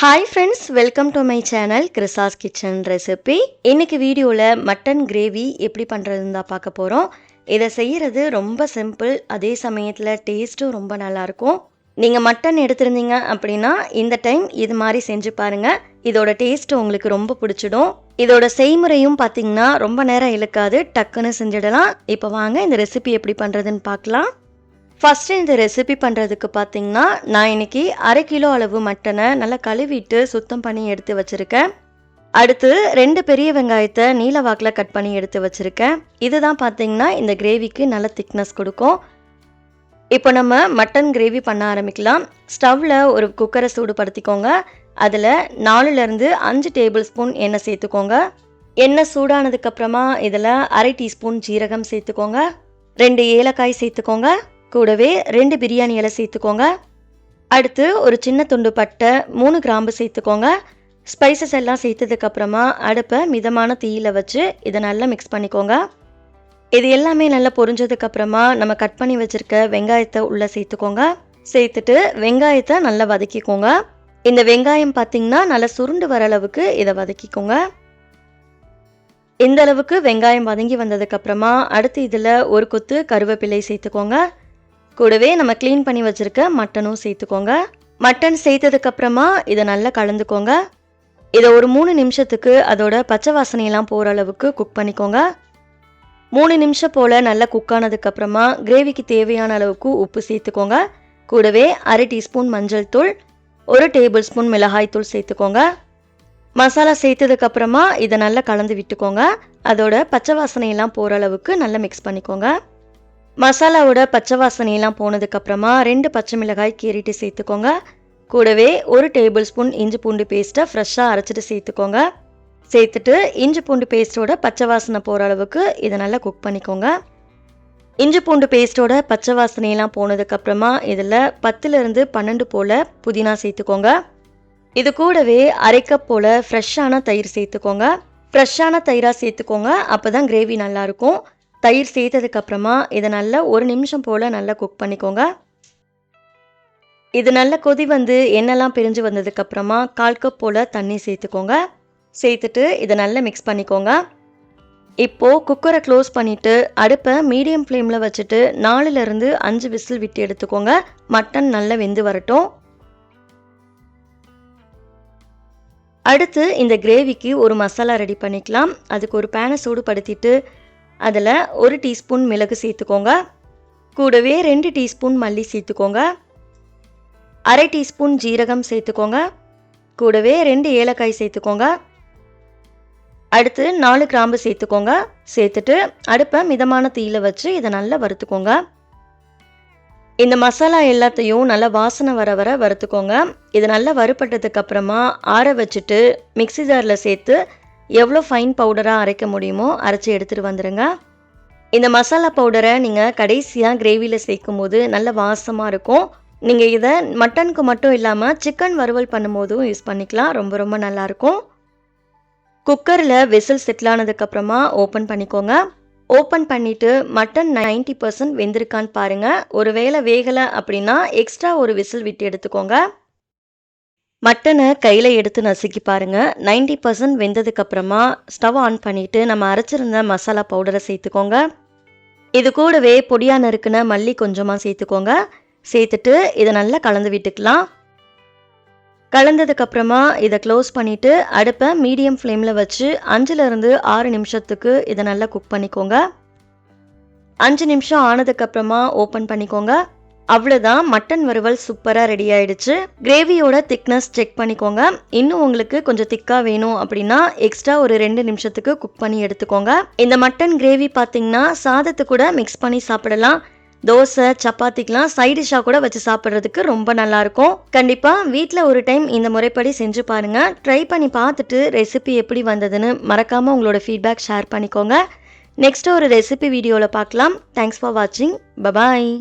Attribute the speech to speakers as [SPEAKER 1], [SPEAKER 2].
[SPEAKER 1] Hi friends, welcome to my channel கிறிஸாஸ் kitchen recipe. இன்னைக்கு வீடியோவில் மட்டன் கிரேவி எப்படி பண்ணுறதுன்னு தான் பார்க்க போகிறோம். இதை செய்கிறது ரொம்ப சிம்பிள், அதே சமயத்தில் டேஸ்ட்டும் ரொம்ப நல்லாயிருக்கும். நீங்கள் மட்டன் எடுத்திருந்தீங்க அப்படின்னா இந்த டைம் இது மாதிரி செஞ்சு பாருங்கள். இதோட டேஸ்ட்டு உங்களுக்கு ரொம்ப பிடிச்சிடும். இதோட செய்முறையும் பார்த்தீங்கன்னா ரொம்ப நேரம் இழுக்காது, டக்குன்னு செஞ்சிடலாம். இப்போ வாங்க இந்த ரெசிபி எப்படி பண்ணுறதுன்னு பார்க்கலாம். ஃபஸ்ட்டு இந்த ரெசிபி பண்ணுறதுக்கு பார்த்தீங்கன்னா நான் இன்றைக்கி 1/2 கிலோ அளவு மட்டனை நல்லா கழுவிட்டு சுத்தம் பண்ணி எடுத்து வச்சுருக்கேன். அடுத்து 2 பெரிய வெங்காயத்தை நீல வாக்கில் கட் பண்ணி எடுத்து வச்சுருக்கேன். இதுதான் பார்த்தீங்கன்னா இந்த கிரேவிக்கு நல்ல திக்னஸ் கொடுக்கும். இப்போ நம்ம மட்டன் கிரேவி பண்ண ஆரம்பிக்கலாம். ஸ்டவ்வில் ஒரு குக்கரை சூடுபடுத்திக்கோங்க. அதில் 4லேருந்து 5 டேபிள் ஸ்பூன் எண்ணெய் சேர்த்துக்கோங்க. எண்ணெய் சூடானதுக்கப்புறமா இதில் 1/2 டீஸ்பூன் ஜீரகம் சேர்த்துக்கோங்க. 2 ஏலக்காய் சேர்த்துக்கோங்க. கூடவே 2 பிரியாணி இலை சேர்த்துக்கோங்க. அடுத்து ஒரு சின்ன துண்டு பட்டை, 3 கிராம்பு சேர்த்துக்கோங்க. ஸ்பைசஸ் எல்லாம் சேர்த்ததுக்கப்புறமா அடுப்பை மிதமான தீயில் வச்சு இதை நல்லா மிக்ஸ் பண்ணிக்கோங்க. இது எல்லாமே நல்லா பொரிஞ்சதுக்கப்புறமா நம்ம கட் பண்ணி வச்சுருக்க வெங்காயத்தை உள்ளே சேர்த்துக்கோங்க. சேர்த்துட்டு வெங்காயத்தை நல்லா வதக்கிக்கோங்க. இந்த வெங்காயம் பார்த்திங்கன்னா நல்லா சுருண்டு வர அளவுக்கு இதை வதக்கிக்கோங்க. இந்த அளவுக்கு வெங்காயம் வதங்கி வந்ததுக்கப்புறமா அடுத்து இதில் ஒரு கொத்து கருவேப்பிலை சேர்த்துக்கோங்க. கூடவே நம்ம க்ளீன் பண்ணி வச்சுருக்க மட்டனும் சேர்த்துக்கோங்க. மட்டன் சேர்த்ததுக்கப்புறமா இதை நல்லா கலந்துக்கோங்க. இதை ஒரு 3 நிமிஷத்துக்கு அதோட பச்சை வாசனையெல்லாம் போகிற அளவுக்கு குக் பண்ணிக்கோங்க. 3 நிமிஷம் போல் நல்லா குக் ஆனதுக்கப்புறமா கிரேவிக்கு தேவையான அளவுக்கு உப்பு சேர்த்துக்கோங்க. கூடவே 1/2 டீஸ்பூன் மஞ்சள் தூள், 1 டேபிள் ஸ்பூன் மிளகாய் தூள் சேர்த்துக்கோங்க. மசாலா சேர்த்ததுக்கப்புறமா இதை நல்லா கலந்து விட்டுக்கோங்க. அதோட பச்சை வாசனையெல்லாம் போகிற அளவுக்கு நல்லா மிக்ஸ் பண்ணிக்கோங்க. மசாலாவோட பச்சை வாசனையெல்லாம் போனதுக்கப்புறமா 2 பச்சை மிளகாய் கீறிட்டு சேர்த்துக்கோங்க. கூடவே 1 டேபிள் ஸ்பூன் இஞ்சி பூண்டு பேஸ்ட்டை ஃப்ரெஷ்ஷாக அரைச்சிட்டு சேர்த்துக்கோங்க. சேர்த்துட்டு இஞ்சி பூண்டு பேஸ்ட்டோட பச்சை வாசனை போகிற அளவுக்கு இதை நல்லா குக் பண்ணிக்கோங்க. இஞ்சி பூண்டு பேஸ்ட்டோட பச்சை வாசனையெல்லாம் போனதுக்கப்புறமா இதில் 10லேருந்து 12 போல் புதினா சேர்த்துக்கோங்க. இது கூடவே 1/2 கப் போல் ஃப்ரெஷ்ஷான தயிர் சேர்த்துக்கோங்க. ஃப்ரெஷ்ஷான தயிராக சேர்த்துக்கோங்க, அப்போ தான் கிரேவி நல்லாயிருக்கும். தயிர் சேர்த்ததுக்கப்புறமா இதை நல்லா 1 நிமிஷம் போல் நல்லா குக் பண்ணிக்கோங்க. இது நல்லா கொதி வந்து எண்ணெய்லாம் பிரிஞ்சு வந்ததுக்கப்புறமா 1/4 கப் போல் தண்ணி சேர்த்துக்கோங்க. சேர்த்துட்டு இதை நல்லா மிக்ஸ் பண்ணிக்கோங்க. இப்போது குக்கரை க்ளோஸ் பண்ணிவிட்டு அடுப்பை மீடியம் ஃப்ளேமில் வச்சுட்டு 4லேருந்து 5 விசில் விட்டு எடுத்துக்கோங்க. மட்டன் நல்லா வெந்து வரட்டும். அடுத்து இந்த கிரேவிக்கு ஒரு மசாலா ரெடி பண்ணிக்கலாம். அதுக்கு ஒரு பேனை சூடுபடுத்திட்டு அதில் 1 டீஸ்பூன் மிளகு சேர்த்துக்கோங்க. கூடவே 2 டீஸ்பூன் மல்லி சேர்த்துக்கோங்க. 1/2 டீஸ்பூன் ஜீரகம் சேர்த்துக்கோங்க. கூடவே 2 ஏலக்காய் சேர்த்துக்கோங்க. அடுத்து 4 கிராம்பு சேர்த்துக்கோங்க. சேர்த்துட்டு அடுப்பை மிதமான தீயில் வச்சு இதை நல்லா வறுத்துக்கோங்க. இந்த மசாலா எல்லாத்தையும் நல்லா வாசனை வர வர வறுத்துக்கோங்க. இது நல்லா வறுப்பட்டதுக்கப்புறமா ஆற வச்சுட்டு மிக்ஸி ஜாரில் சேர்த்து எவ்வளோ ஃபைன் பவுடராக அரைக்க முடியுமோ அரைச்சி எடுத்துகிட்டு வந்துடுங்க. இந்த மசாலா பவுடரை நீங்கள் கடைசியாக கிரேவியில் சேர்க்கும் போது நல்ல வாசமாக இருக்கும். நீங்கள் இதை மட்டனுக்கு மட்டும் இல்லாமல் சிக்கன் வறுவல் பண்ணும்போதும் யூஸ் பண்ணிக்கலாம். ரொம்ப ரொம்ப நல்லாயிருக்கும். குக்கரில் விசில் செட்டில் ஆனதுக்கப்புறமா ஓப்பன் பண்ணிக்கோங்க. ஓப்பன் பண்ணிவிட்டு மட்டன் 90% வெந்திருக்கான்னு பாருங்கள். ஒருவேளை வேகலை அப்படின்னா எக்ஸ்ட்ரா ஒரு விசில் விட்டு எடுத்துக்கோங்க. மட்டனை கையில் எடுத்து நசுக்கி பாருங்கள். 90% வெந்ததுக்கப்புறமா ஸ்டவ் ஆன் பண்ணிவிட்டு நம்ம அரைச்சிருந்த மசாலா பவுடரை சேர்த்துக்கோங்க. இது கூடவே பொடியாக நறுக்குன மல்லி கொஞ்சமாக சேர்த்துக்கோங்க. சேர்த்துட்டு இதை நல்லா கலந்து விட்டுக்கலாம். கலந்ததுக்கப்புறமா இதை க்ளோஸ் பண்ணிவிட்டு அடுப்பை மீடியம் ஃப்ளேமில் வச்சு 5லேருந்து 6 நிமிஷத்துக்கு இதை நல்லா குக் பண்ணிக்கோங்க. 5 நிமிஷம் ஆனதுக்கப்புறமா ஓப்பன் பண்ணிக்கோங்க. அவ்வளோதான், மட்டன் வறுவல் சூப்பராக ரெடி ஆகிடுச்சு. கிரேவியோட திக்னஸ் செக் பண்ணிக்கோங்க. இன்னும் உங்களுக்கு கொஞ்சம் திக்காக வேணும் அப்படின்னா எக்ஸ்ட்ரா ஒரு 2 நிமிஷத்துக்கு குக் பண்ணி எடுத்துக்கோங்க. இந்த மட்டன் கிரேவி பார்த்தீங்கன்னா சாதத்து கூட மிக்ஸ் பண்ணி சாப்பிடலாம். தோசை, சப்பாத்திக்கெலாம் சைட் டிஷ்ஷாக கூட வச்சு சாப்பிட்றதுக்கு ரொம்ப நல்லாயிருக்கும். கண்டிப்பாக வீட்டில் ஒரு டைம் இந்த முறைப்படி செஞ்சு பாருங்கள். ட்ரை பண்ணி பார்த்துட்டு ரெசிபி எப்படி வந்ததுன்னு மறக்காமல் உங்களோட ஃபீட்பேக் ஷேர் பண்ணிக்கோங்க. நெக்ஸ்ட்டு ஒரு ரெசிபி வீடியோவில் பார்க்கலாம். தேங்க்ஸ் ஃபார் வாட்சிங். பபாய்.